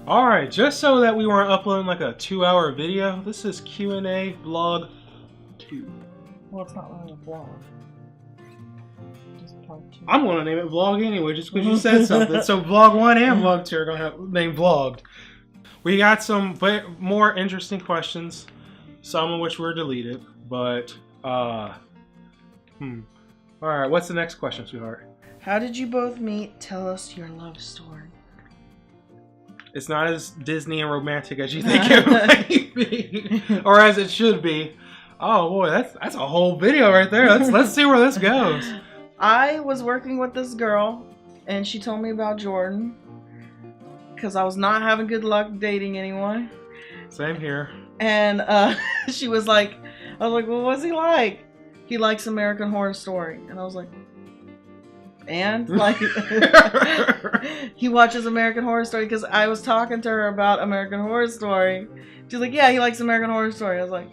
Alright, just so that we weren't uploading like a 2-hour video, this is Q&A vlog 2. Well, it's not really a vlog. Just part 2. I'm gonna name it vlog anyway, just because you said something. So vlog 1 and vlog 2 are gonna have name vlogged. We got some more interesting questions, some of which were deleted, but Alright, what's the next question, sweetheart? How did you both meet? Tell us your love story. It's not as Disney and romantic as you think it might be, or as it should be. Oh boy, that's a whole video right there. Let's see where this goes. I was working with this girl, and she told me about Jordan, because I was not having good luck dating anyone. Same here. And she was like, I was like, well, what's he like? He likes American Horror Story. And I was like, and? Like, he watches American Horror Story, because I was talking to her about American Horror Story. She's like, yeah, he likes American Horror Story. I was like,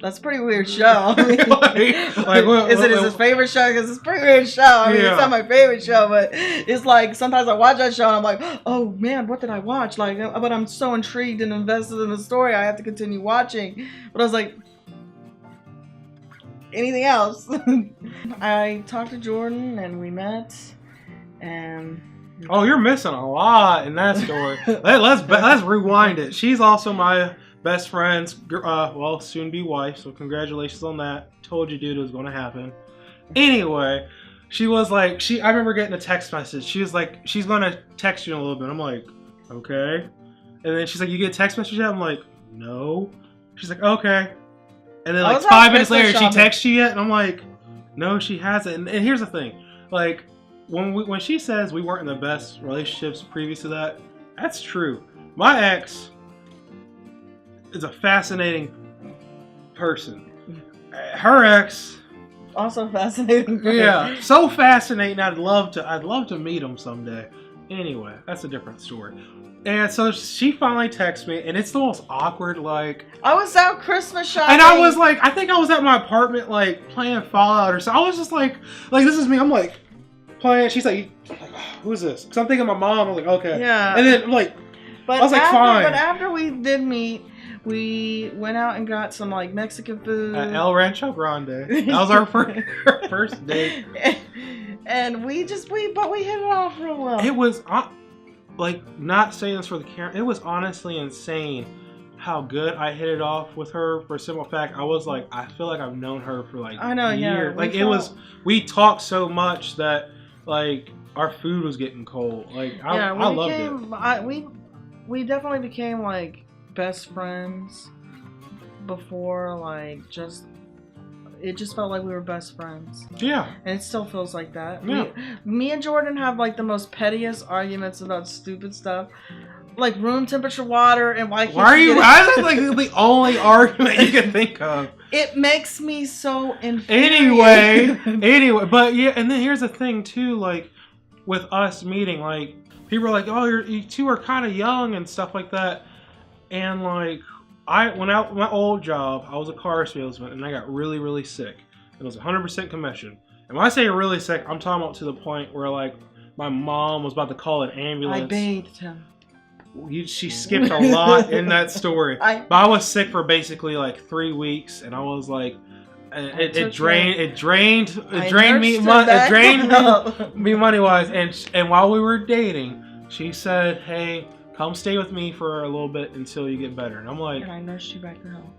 that's a pretty weird show. I mean, is it his favorite show? Because it's a pretty weird show. I mean, it's not my favorite show, but it's like sometimes I watch that show and I'm like, oh man, what did I watch? Like, but I'm so intrigued and invested in the story, I have to continue watching. But I was like, anything else? I talked to Jordan and we met, and oh, you're missing a lot in that story. let's rewind it. She's also my best friend's, well, soon-be wife, so congratulations on that. Told you, dude, it was going to happen. Anyway, she was like, I remember getting a text message. She was like, she's going to text you in a little bit. I'm like, okay. And then she's like, you get a text message yet? I'm like, no. She's like, okay. And then like 5 minutes later, she texts you yet? And I'm like, no, she hasn't. And here's the thing. Like, when she says we weren't in the best relationships previous to that, that's true. My ex is a fascinating person. Her ex, also fascinating. Yeah, so fascinating. I'd love to meet him someday. Anyway, that's a different story. And so she finally texts me, and it's the most awkward, like, I was out Christmas shopping, and I was like, I think I was at my apartment, like, playing Fallout or something. I was just like this is me. I'm like playing. She's like, who's this? Because I'm thinking my mom. I'm like, okay, yeah. And then like, but I was like, fine. But after we did meet, we went out and got some like Mexican food at El Rancho Grande. That was our first date. And we hit it off real well. It was like, not saying this for the camera, it was honestly insane how good I hit it off with her. For a simple fact, I was like, I feel like I've known her for like years. Yeah, like we talked so much that like our food was getting cold. Like I loved it. We definitely became like best friends before, like, it just felt like we were best friends. Yeah. And it still feels like that. Yeah. Me and Jordan have like the most pettiest arguments about stupid stuff. Like room temperature water and why is that like the only argument you can think of? It makes me so infuriated. Anyway, but yeah, and then here's the thing too, like with us meeting, like people are like, oh, you two are kind of young and stuff like that. And like, my old job, I was a car salesman, and I got really, really sick. It was 100% commission. And when I say really sick, I'm talking about to the point where like my mom was about to call an ambulance. I bathed him. She skipped a lot in that story. But I was sick for basically like 3 weeks, and I was like, it drained me money wise. And while we were dating, she said, hey, come stay with me for a little bit until you get better. And I'm like, and I nursed you back to health.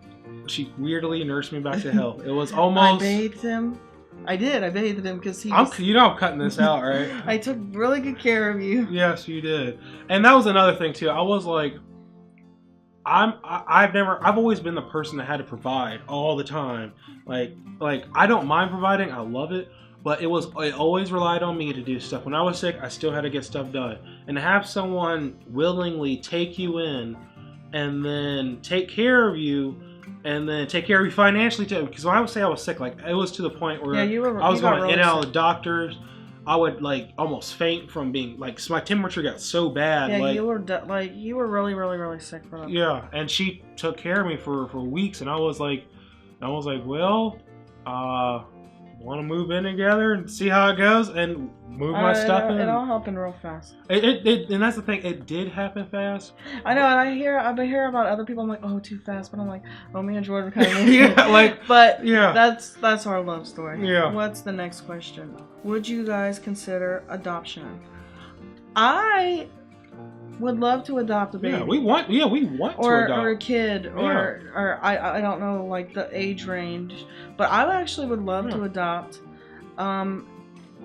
She weirdly nursed me back to health. It was almost. I bathed him. I did. I bathed him because he. You know I'm cutting this out, right? I took really good care of you. Yes, you did. And that was another thing too. I was like, I've always been the person that had to provide all the time. Like I don't mind providing. I love it. But it always relied on me to do stuff. When I was sick, I still had to get stuff done. And to have someone willingly take you in and then take care of you and then take care of you financially too. Because when I would say I was sick, like it was to the point where I was going in and out of the doctors. I would like almost faint from being like, so my temperature got so bad. Yeah, like, you were really, really, really sick for that. Yeah, and she took care of me for weeks, and I was like, well, want to move in together and see how it goes and move my stuff in. It all happened real fast. And that's the thing. It did happen fast. I know, and I've been hearing about other people. I'm like, oh, too fast. But I'm like, oh, me and Jordan kind of. Yeah, like. But yeah, that's our love story. Yeah. What's the next question? Would you guys consider adoption? I would love to adopt a baby. Yeah, we want to adopt. Or a kid, or I don't know, like the age range, but I actually would love to adopt.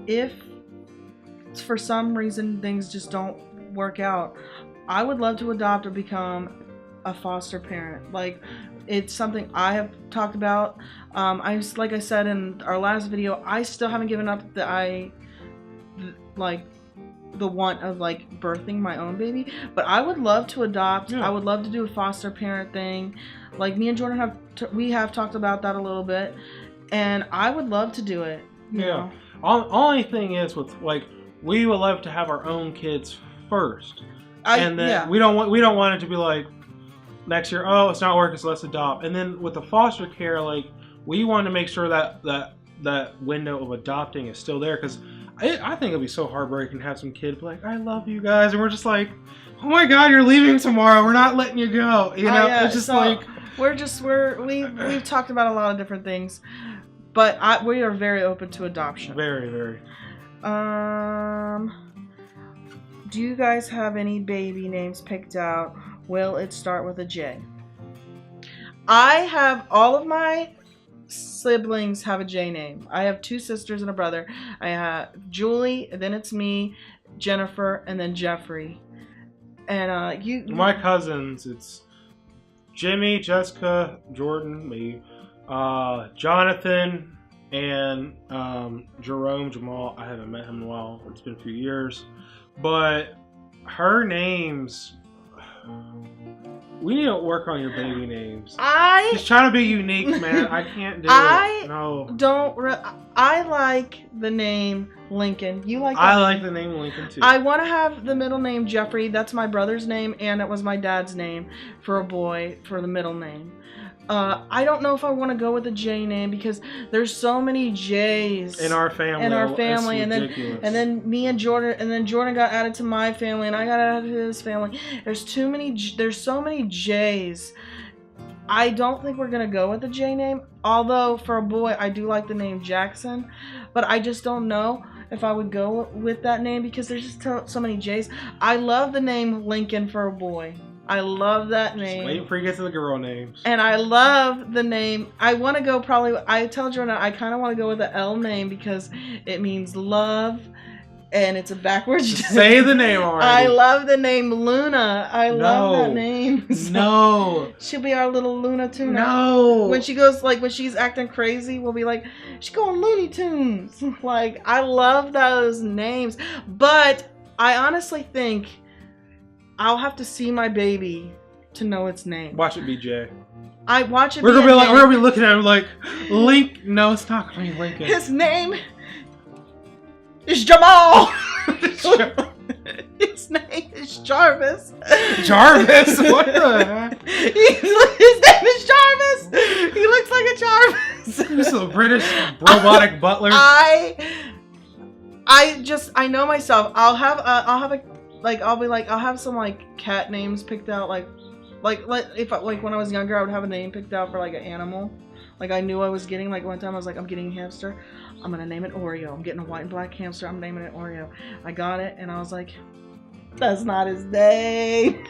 If for some reason things just don't work out, I would love to adopt or become a foster parent. Like, it's something I have talked about. Like I said in our last video, I still haven't given up the want of like birthing my own baby, but I would love to adopt. I would love to do a foster parent thing. Like, me and Jordan have talked about that a little bit, and I would love to do it. You know? Only thing is with like, we would love to have our own kids first, and then we don't want it to be like next year, oh, it's not working, so let's adopt. And then with the foster care, like, we want to make sure that window of adopting is still there, because I think it'd be so heartbreaking to have some kid be like, I love you guys, and we're just like, oh my god, you're leaving tomorrow, we're not letting you go. You know, it's just like we've talked about a lot of different things, but we are very open to adoption. Very, very. Do you guys have any baby names picked out? Will it start with a J? I have all of my siblings have a J name. I have 2 sisters and a brother. I have Julie, and then it's me, Jennifer, and then Jeffrey. And my cousins, it's Jimmy, Jessica, Jordan, me, Jonathan, and Jerome Jamal. I haven't met him in a while. It's been a few years, but her names. We need to work on your baby names. Just trying to be unique, man. I can't do it. No. I like the name Lincoln. You like that I name? like the name Lincoln too. I want to have the middle name Jeffrey. That's my brother's name, and it was my dad's name for a boy for the middle name. I don't know if I want to go with a J name because there's so many J's in our family. And then me and Jordan, and then Jordan got added to my family, and I got added to his family. There's so many J's. I don't think we're gonna go with a J name. Although for a boy, I do like the name Jackson, but I just don't know if I would go with that name because there's just so many J's. I love the name Lincoln for a boy. I love that name. Just waiting for you to get to the girl names. And I love the name. I want to go I tell Jordan I kind of want to go with the L name because it means love. And it's a backwards. Just say the name already. I love the name Luna. I love that name. No. She'll be our little Luna Tuna. No. When she goes, like, when she's acting crazy, we'll be like, she's going Looney Tunes. Like, I love those names. But I honestly think I'll have to see my baby to know its name. Watch it be Jay. I watch it. We're gonna be looking at him like, Link. No, it's not gonna be Lincoln. His name is Jamal. His name is Jarvis. Jarvis? What the heck? His name is Jarvis. He looks like a Jarvis. This is a British robotic butler. I know myself. I'll have some like cat names picked out, like when I was younger, I would have a name picked out for like an animal. Like I knew I was getting, like one time I was like, I'm getting a hamster. I'm gonna name it Oreo. I'm getting a white and black hamster. I'm naming it Oreo. I got it, and I was like, that's not his name.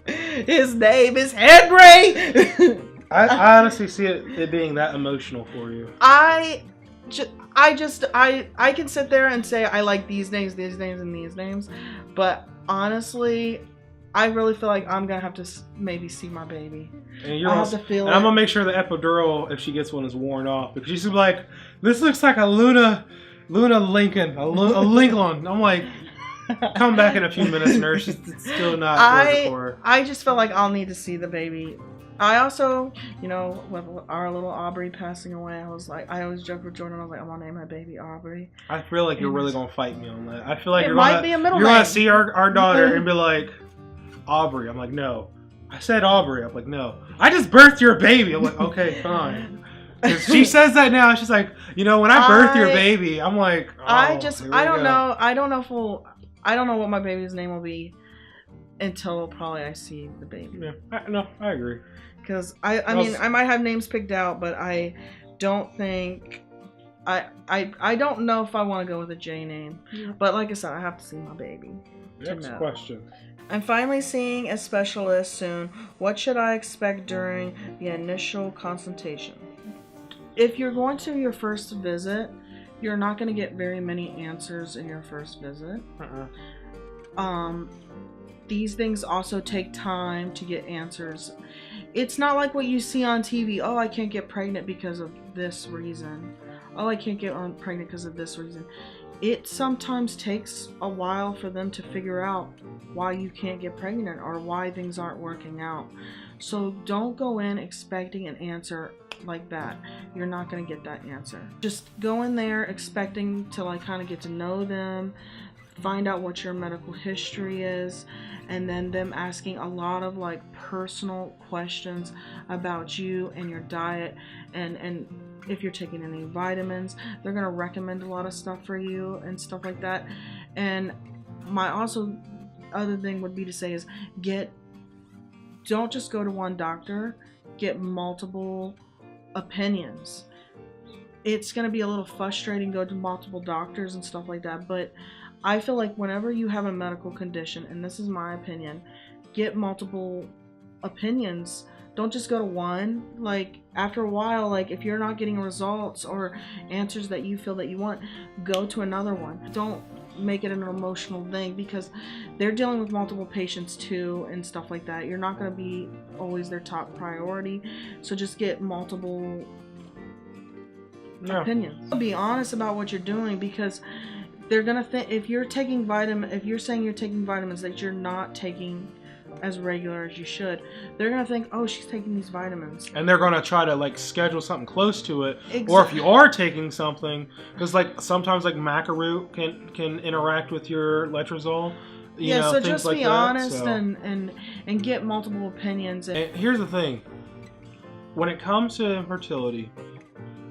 His name is Henry. I honestly see it being that emotional for you. I can sit there and say I like these names, and these names, but honestly, I really feel like I'm gonna have to maybe see my baby. And I'm gonna make sure the epidural, if she gets one, is worn off because she's like, this looks like a Luna Lincoln, a Lincoln. I'm like, come back in a few minutes, nurse. It's still not working for her. I just feel like I'll need to see the baby. I also, with our little Aubrey passing away, I always joke with Jordan, I was like, I'm gonna name my baby Aubrey. I feel like you're really gonna fight me on that. I feel like you're gonna see our daughter and be like, Aubrey. I'm like, no. I said Aubrey. I'm like, no. I just birthed your baby. I'm like, okay, fine. 'Cause she says that now. She's like, when I birth your baby, I'm like, oh, I don't know. I don't know I don't know what my baby's name will be until probably I see the baby. Yeah, I agree. Because I mean, I might have names picked out, but I don't think I don't know if I want to go with a J name. Yeah. But like I said, I have to see my baby. Next question. I'm finally seeing a specialist soon. What should I expect during the initial consultation? If you're going to your first visit, you're not going to get very many answers in your first visit. These things also take time to get answers. It's not like what you see on TV. Oh, I can't get pregnant because of this reason. Oh, I can't get pregnant because of this reason. It sometimes takes a while for them to figure out why you can't get pregnant or why things aren't working out. So don't go in expecting an answer like that. You're not going to get that answer. Just go in there expecting to kind of get to know them, find out what your medical history is, and then them asking a lot of personal questions about you and your diet, and if you're taking any vitamins. They're going to recommend a lot of stuff for you and stuff like that. And my other thing would be to say is don't just go to one doctor, get multiple opinions. It's going to be a little frustrating go to multiple doctors and stuff like that, but I feel like whenever you have a medical condition, and this is my opinion, get multiple opinions. Don't just go to one. After a while, if you're not getting results or answers that you feel that you want, go to another one. Don't make it an emotional thing, because they're dealing with multiple patients too and stuff like that. You're not going to be always their top priority, so just get multiple opinions. Be honest about what you're doing, because they're gonna think if you're saying you're taking vitamins that you're not taking as regular as you should, they're gonna think, oh, she's taking these vitamins, and they're gonna try to schedule something close to it. Exactly. Or if you are taking something, because sometimes macaroot can interact with your letrozole. So just be honest and get multiple opinions. And here's the thing: when it comes to infertility,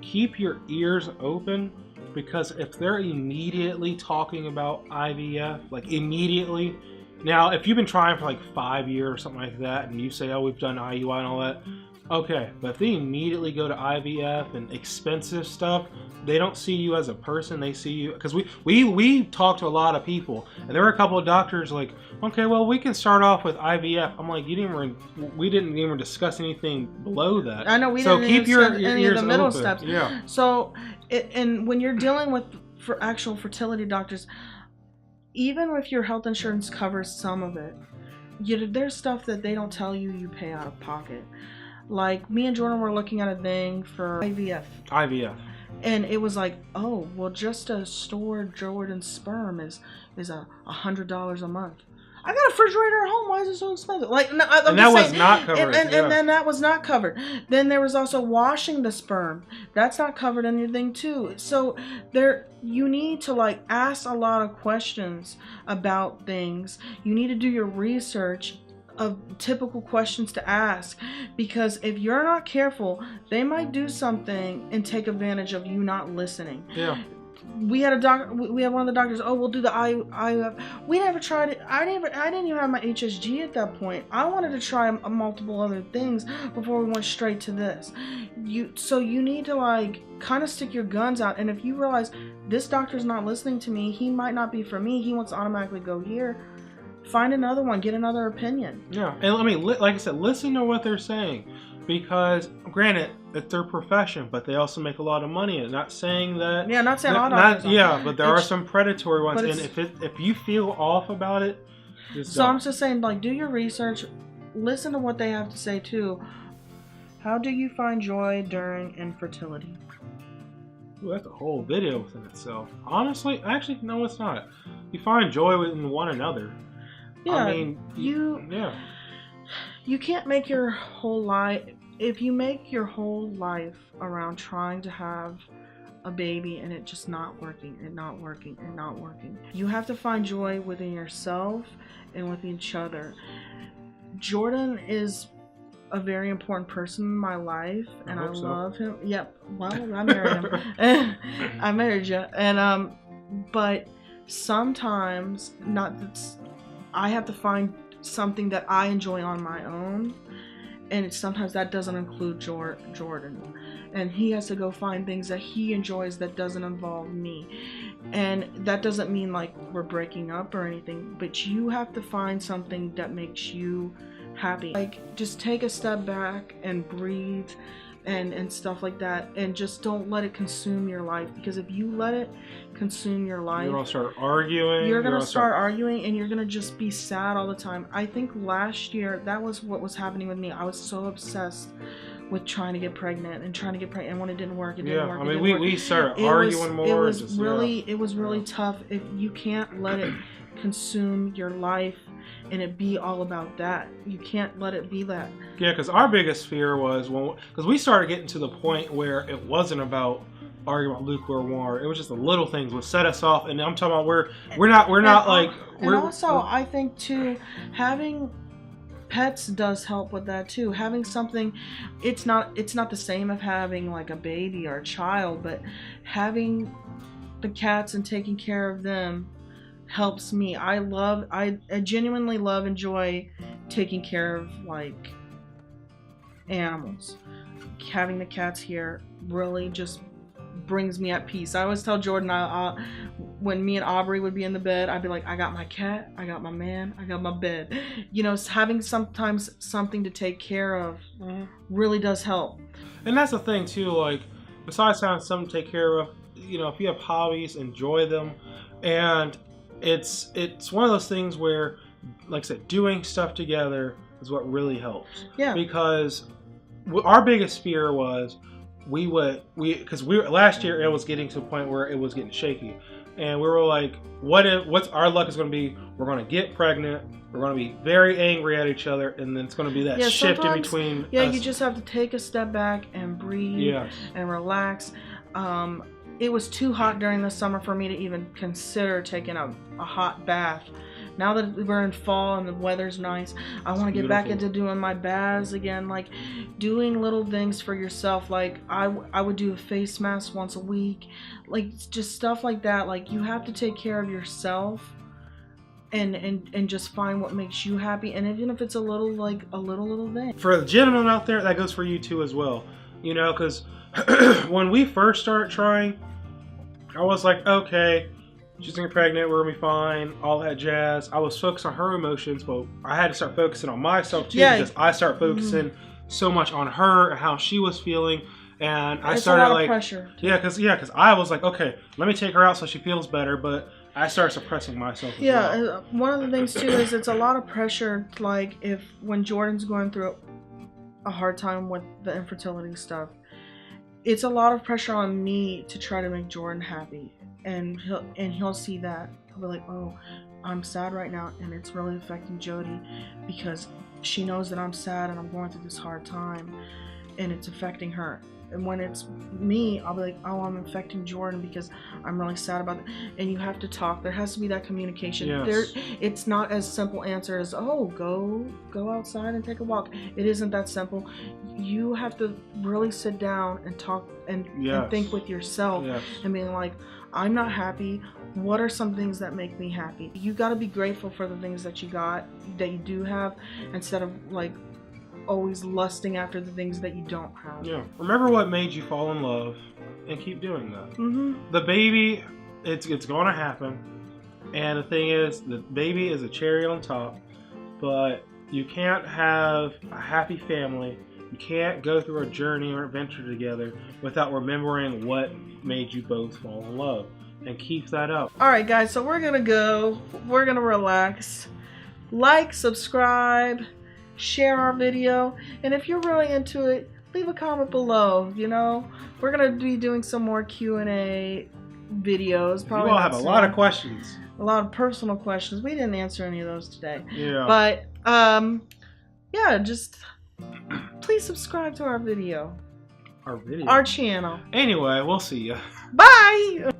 keep your ears open. Because if they're immediately talking about IVF, immediately, now if you've been trying for 5 years or something like that, and you say, oh, we've done IUI and all that, okay. But if they immediately go to IVF and expensive stuff, they don't see you as a person. They see you, because we talked to a lot of people, and there were a couple of doctors okay, well, we can start off with IVF. I'm like, we didn't even discuss anything below that. I know we didn't keep your any ears of the middle open. steps. Yeah. So, and when you're dealing with actual fertility doctors, even if your health insurance covers some of it, there's stuff that they don't tell you you pay out of pocket. Me and Jordan were looking at a thing for IVF. And it was oh, well, just to store Jordan's sperm is $100 a month. I got a refrigerator at home. Why is it so expensive? And that was not covered. And then that was not covered. Then there was also washing the sperm. That's not covered in anything too. So you need to ask a lot of questions about things. You need to do your research of typical questions to ask, because if you're not careful, they might do something and take advantage of you not listening. Yeah. We had one of the doctors, oh, we'll do the IVF. We never tried it. I didn't even have my HSG at that point. I wanted to try multiple other things before we went straight to this. So you need to kind of stick your guns out, and if you realize this doctor's not listening to me, he might not be for me, he wants to automatically go here, find another one, get another opinion. Yeah, and like I said, listen to what they're saying, because granted, it's their profession, but they also make a lot of money. And not saying that. Yeah, not saying all doctors. Yeah, but there are some predatory ones, and if you feel off about it, I'm just saying, do your research, listen to what they have to say too. How do you find joy during infertility? Ooh, that's a whole video within itself. Honestly, actually, no, it's not. You find joy in one another. Yeah, I mean, you can't make your whole life. If you make your whole life around trying to have a baby and it just not working and not working and not working, you have to find joy within yourself and with each other. Jordan is a very important person in my life, and I hope so. love him. Yep. Well, I married him. I married you, and but sometimes I have to find something that I enjoy on my own, and sometimes that doesn't include Jordan, and he has to go find things that he enjoys that doesn't involve me. And that doesn't mean like we're breaking up or anything, but you have to find something that makes you happy. Like, just take a step back and breathe and stuff like that, and just don't let it consume your life, because if you let it consume your life, you're gonna start arguing. You're gonna start arguing, and you're gonna just be sad all the time. I think last year that was what was happening with me. I was so obsessed with trying to get pregnant, and when it didn't work, it didn't work. I mean, we started arguing more. It was really tough. If you can't let it consume your life and it be all about that, you can't let it be that. Yeah, because our biggest fear was because we started getting to the point where it wasn't about arguing about nuclear war. It was just the little things would set us off, and I'm talking about I think too, having pets does help with that too. Having something, it's not the same of having like a baby or a child, but having the cats and taking care of them helps me. I genuinely enjoy taking care of like animals. Having the cats here really just brings me at peace. I always tell Jordan, when me and Aubrey would be in the bed, I'd be like, I got my cat, I got my man, I got my bed. You know, having sometimes something to take care of really does help. And that's the thing too, like, besides having something to take care of, you know, if you have hobbies, enjoy them. And it's one of those things where, like I said, doing stuff together is what really helps. Yeah. Because our biggest fear was because last year it was getting to a point where it was getting shaky, and we were like, what's our luck is going to be? We're going to get pregnant, we're going to be very angry at each other, and then it's going to be that shift in between. Yeah, you just have to take a step back and breathe and relax. It was too hot during the summer for me to even consider taking a hot bath. Now that we're in fall and the weather's nice, I want to get back into doing my baths again, like doing little things for yourself. Like I would do a face mask once a week, like just stuff like that. Like, you have to take care of yourself and just find what makes you happy, and even if it's a little thing. For the gentlemen out there, that goes for you too as well. You know, because when we first started trying, I was like, okay, she's gonna get pregnant, we're gonna be fine, all that jazz. I was focused on her emotions, but I had to start focusing on myself too, because I started focusing so much on her and how she was feeling, and I started a lot of pressure. Because I was like, okay, let me take her out so she feels better, but I started suppressing myself as well. One of the things too is it's a lot of pressure. Like, when Jordan's going through a hard time with the infertility stuff, it's a lot of pressure on me to try to make Jordan happy, and he'll see that. He'll be like, oh, I'm sad right now, and it's really affecting Jody because she knows that I'm sad and I'm going through this hard time, and it's affecting her. And when it's me, I'll be like, oh, I'm affecting Jordan because I'm really sad about it. And you have to talk. There has to be that communication. Yes. It's not as simple answer as, oh, go outside and take a walk. It isn't that simple. You have to really sit down and talk and think with yourself and being like, I'm not happy. What are some things that make me happy? You got to be grateful for the things that you do have, instead of like always lusting after the things that you don't have. Yeah. Remember what made you fall in love, and keep doing that. Mm-hmm. The baby, it's going to happen, and the thing is, the baby is a cherry on top, but you can't have a happy family. You can't go through a journey or adventure together without remembering what made you both fall in love, and keep that up. All right, guys. So we're gonna relax. Like, subscribe, share our video, and if you're really into it, leave a comment below. You know, we're gonna be doing some more Q&A videos. Probably you all have a lot of questions, a lot of personal questions. We didn't answer any of those today. Yeah. But just please subscribe to our channel. Anyway, we'll see ya. Bye.